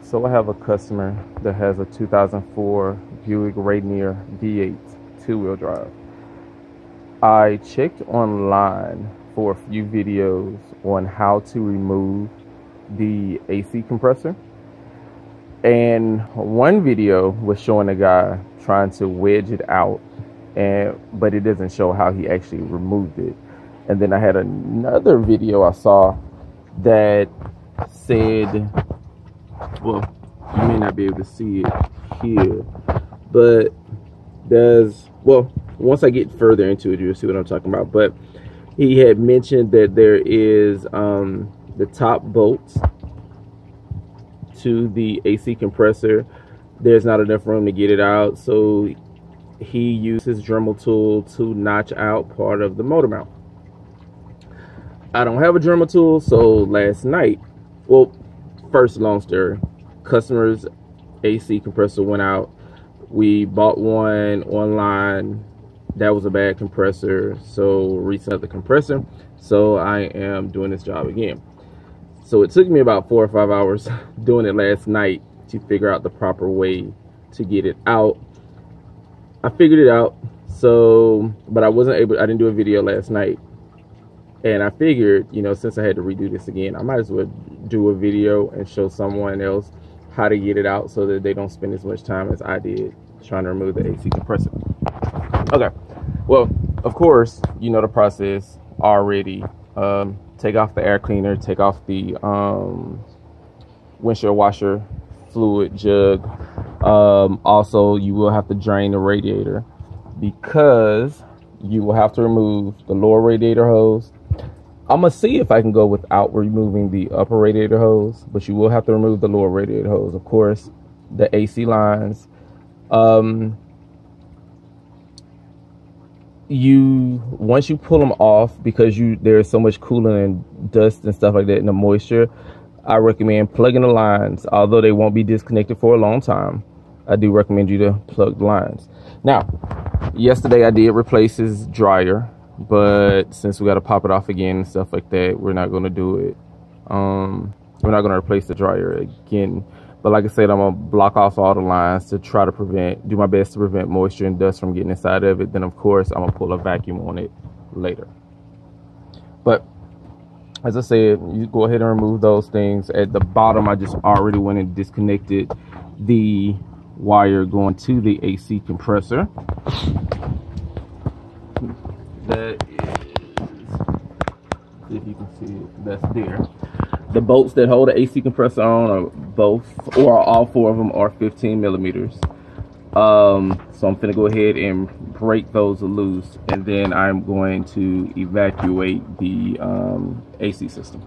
So I have a customer that has a 2004 Buick Ranier V8 two-wheel drive. I checked online for a few videos on how to remove the AC compressor, and one video was showing a guy trying to wedge it out, but it doesn't show how he actually removed it. And then I had another video I saw that said, well, you may not be able to see it here, but once I get further into it, you'll see what I'm talking about. But he had mentioned that there is the top bolts to the AC compressor. There's not enough room to get it out, so he used his Dremel tool to notch out part of the motor mount. I don't have a Dremel tool, so last night, first long story, customer's AC compressor went out. We bought one online. That was a bad compressor, so reset the compressor. So I am doing this job again. So it took me about 4 or 5 hours doing it last night to figure out the proper way to get it out. I figured it out, but I didn't do a video last night. And I figured, since I had to redo this again, I might as well do a video and show someone else how to get it out so that they don't spend as much time as I did trying to remove the AC compressor. Okay, well, of course, you know the process already. Take off the air cleaner, take off the windshield washer fluid jug. Also, you will have to drain the radiator, because you will have to remove the lower radiator hose. I'm gonna see if I can go without removing the upper radiator hose, but you will have to remove the lower radiator hose. Of course, the AC lines. Once you pull them off, because there's so much coolant and dust and stuff like that in the moisture, I recommend plugging the lines. Although they won't be disconnected for a long time, I do recommend you to plug the lines. Now, yesterday I did replace his dryer, but since we got to pop it off again and stuff like that, we're not going to do it. We're not going to replace the dryer again. But like I said, I'm going to block off all the lines to try to do my best to prevent moisture and dust from getting inside of it. Then, of course, I'm going to pull a vacuum on it later. But as I said, you go ahead and remove those things. At the bottom, I just already went and disconnected the wire going to the AC compressor. That is, if you can see it, that's there. The bolts that hold the AC compressor on are all four of them are 15 millimeters. So I'm gonna go ahead and break those loose, and then I'm going to evacuate the AC system.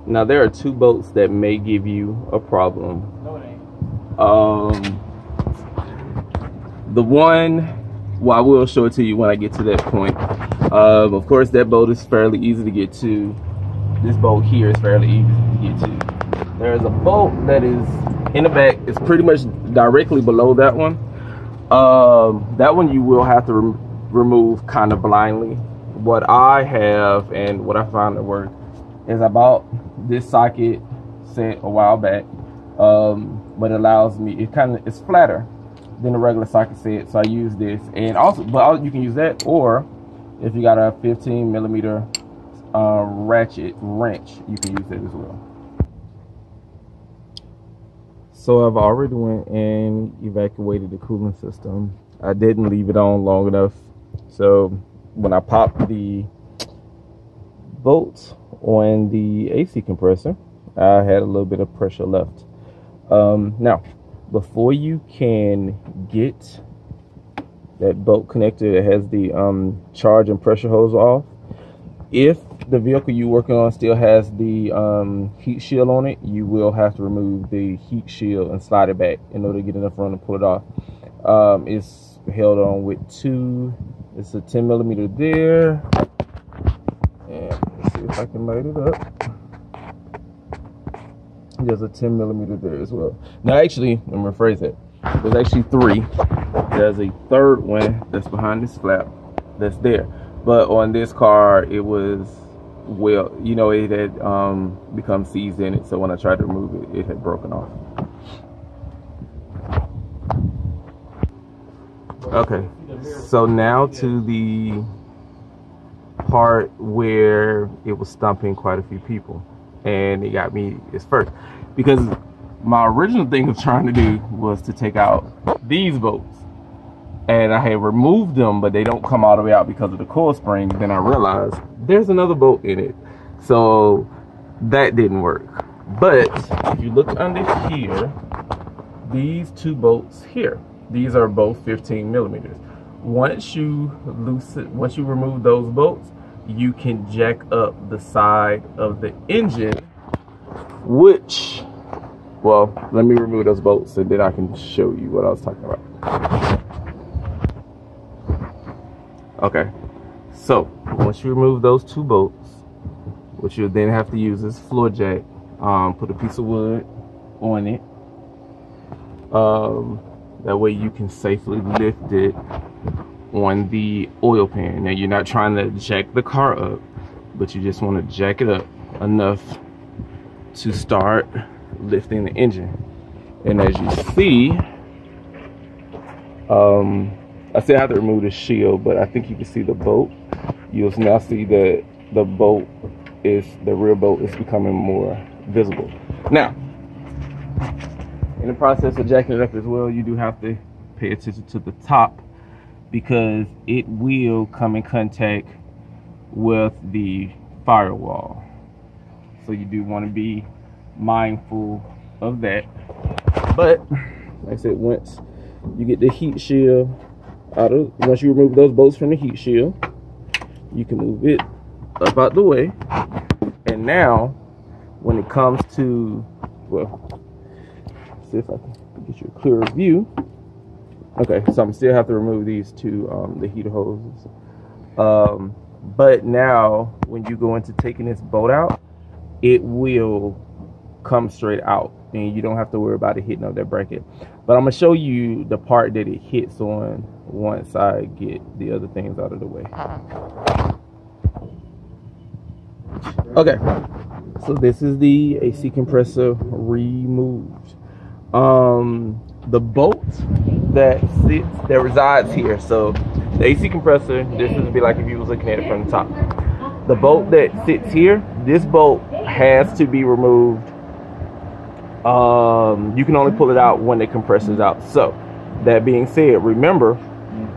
Now there are two bolts that may give you a problem. The one, I will show it to you when I get to that point. Of course, that bolt is fairly easy to get to. This bolt here is fairly easy to get to. There's a bolt that is in the back. It's pretty much directly below that one. That one you will have to remove kind of blindly. What I have and what I found to work is I bought this socket set a while back, but it allows me, it's flatter than a regular socket set, so I use this. And also, but you can use that, or if you got a 15 millimeter ratchet wrench, you can use that as well. So I've already went and evacuated the cooling system. I didn't leave it on long enough, so when I popped the bolts on the AC compressor, I had a little bit of pressure left. Now, before you can get that bolt connector that has the charge and pressure hose off, if the vehicle you're working on still has the heat shield on it, you will have to remove the heat shield and slide it back in order to get enough room to pull it off. It's held on with it's a 10 millimeter there, and let's see if I can light it up. There's a 10 millimeter there as well. Now, actually, let me rephrase that. There's actually three. There's a third one that's behind this flap that's there. But on this car, it was well, you know, it had become seized in it. So when I tried to remove it, it had broken off. Okay, so now to the part where it was stumping quite a few people, and it got me as first, because my original thing of trying to do was to take out these bolts, and I had removed them, but they don't come all the way out because of the coil spring. Then I realized there's another bolt in it, so that didn't work. But if you look under here, these two bolts here, these are both 15 millimeters. Once you remove those bolts, you can jack up the side of the engine, which, well, let me remove those bolts and then I can show you what I was talking about. Okay, so once you remove those two bolts, what you'll then have to use is floor jack. Put a piece of wood on it. That way you can safely lift it on the oil pan. Now you're not trying to jack the car up, but you just want to jack it up enough to start lifting the engine. And as you see, I still have to remove the shield, but I think you can see the bolt. You'll now see that the rear bolt is becoming more visible. Now, in the process of jacking it up as well, you do have to pay attention to the top, because it will come in contact with the firewall. So you do want to be mindful of that. But like I said, once you get the heat shield once you remove those bolts from the heat shield, you can move it up out the way. And now when it comes to, well, see if I can get you a clearer view. Okay, so I'm still have to remove these two, the heater hoses. But now when you go into taking this bolt out, it will come straight out and you don't have to worry about it hitting up that bracket. But I'm gonna show you the part that it hits on once I get the other things out of the way. Okay, so this is the AC compressor removed. The bolt that resides here, so the AC compressor, this would be like if you was looking at it from the top. The bolt that sits here, this bolt has to be removed. You can only pull it out when the compressor's out. So that being said, remember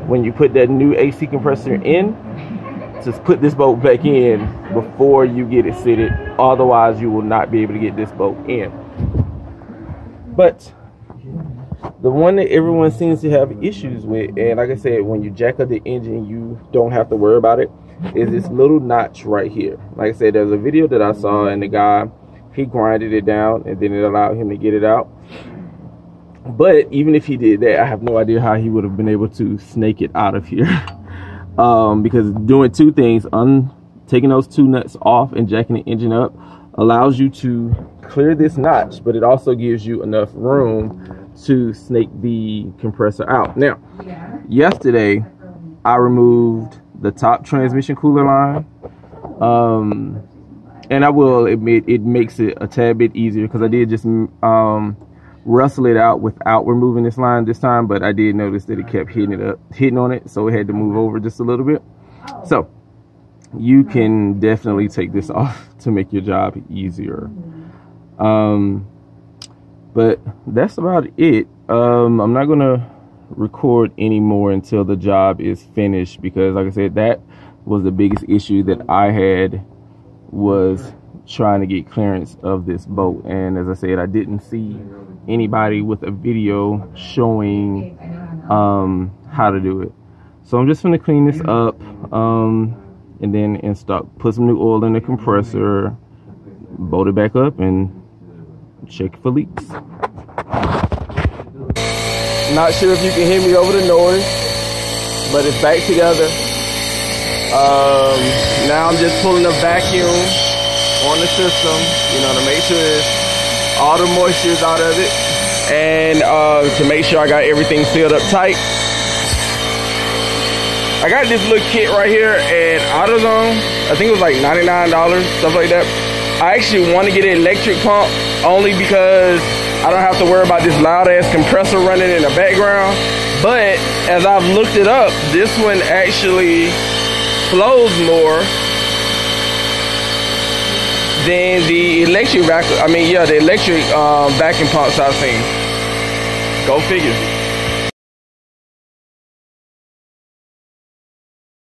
when you put that new AC compressor in, just put this bolt back in before you get it fitted, otherwise you will not be able to get this bolt in. But the one that everyone seems to have issues with, and like I said, when you jack up the engine, you don't have to worry about it, is this little notch right here. Like I said, there's a video that I saw, and the guy, he grinded it down and then it allowed him to get it out. But even if he did that, I have no idea how he would have been able to snake it out of here. Because doing two things, taking those two nuts off and jacking the engine up, allows you to clear this notch, but it also gives you enough room to snake the compressor out. Now, yesterday I removed the top transmission cooler line, and I will admit it makes it a tad bit easier because I did just wrestle it out without removing this line this time, but I did notice that it kept hitting on it, so it had to move over just a little bit. So you can definitely take this off to make your job easier. But that's about it. I'm not gonna record anymore until the job is finished, because like I said, that was the biggest issue that I had, was trying to get clearance of this bolt. And as I said, I didn't see anybody with a video showing how to do it. So I'm just gonna clean this up and then put some new oil in the compressor, bolt it back up, and check for leaks. Not sure if you can hear me over the noise, but it's back together. Now I'm just pulling a vacuum on the system, you know, to make sure all the moisture is out of it, and to make sure I got everything sealed up tight. I got this little kit right here at AutoZone. I think it was like $99, stuff like that. I actually want to get an electric pump only because I don't have to worry about this loud ass compressor running in the background. But as I've looked it up, this one actually flows more than the electric vacuum. The electric vacuum pumps I've seen. Go figure.